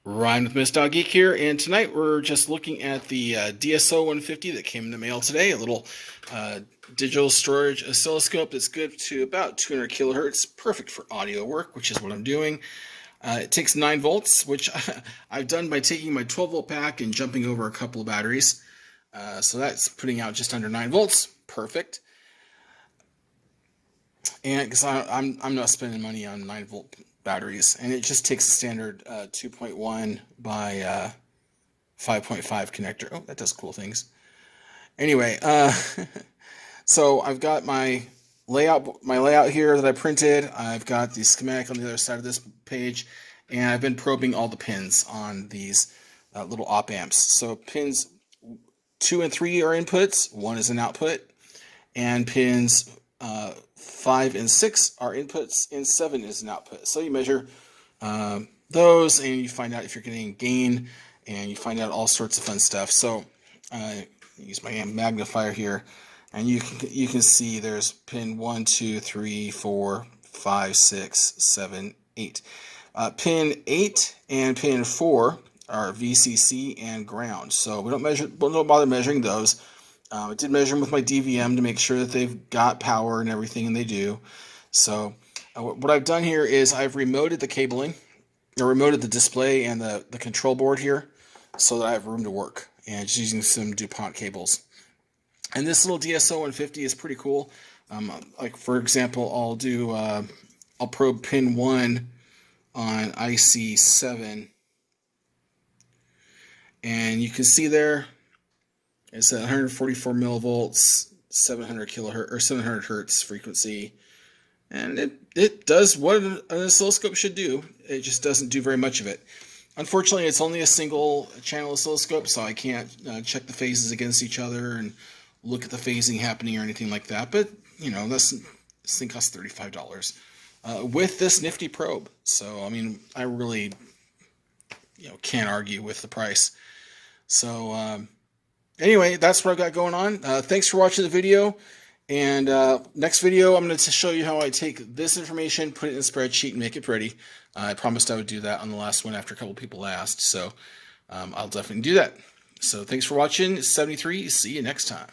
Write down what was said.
Ryan with Miss Dog Geek here, and tonight we're just looking at the DSO 150 that came in the mail today. A little digital storage oscilloscope that's good to about 200 kilohertz, perfect for audio work, which is what I'm doing. It takes 9 volts, which I've done by taking my 12 volt pack and jumping over a couple of batteries. So that's putting out just under 9 volts, perfect. And because I'm not spending money on 9 volt batteries, and it just takes a standard 2.1 by 5.5 connector. Oh, that does cool things. Anyway, so I've got my layout here that I printed. I've got the schematic on the other side of this page, and I've been probing all the pins on these little op amps. So pins 2 and 3 are inputs, 1 is an output, and pins 5 and 6 are inputs, and 7 is an output. So you measure those, and you find out if you're getting gain, and you find out all sorts of fun stuff. So use my magnifier here, and you can see there's pin 1, 2, 3, 4, 5, 6, 7, 8. Pin 8 and pin 4 are VCC and ground. So we don't bother measuring those. I did measure them with my DVM to make sure that they've got power and everything, and they do. So what I've done here is I've remoted the cabling, or remoted the display and the control board here, so that I have room to work, and just using some DuPont cables. And this little DSO 150 is pretty cool. Like for example, I'll probe pin 1 on IC 7, and you can see there it's at 144 millivolts, 700 kilohertz or 700 hertz frequency, and it does what an oscilloscope should do. It just doesn't do very much of it. Unfortunately, it's only a single channel oscilloscope, so I can't check the phases against each other and look at the phasing happening or anything like that. But you know, this thing costs $35 with this nifty probe. So I mean, I really can't argue with the price. So anyway, that's what I've got going on. Thanks for watching the video. And next video, I'm going to show you how I take this information, put it in a spreadsheet, and make it pretty. I promised I would do that on the last one after a couple people asked. So I'll definitely do that. So thanks for watching. It's 73. See you next time.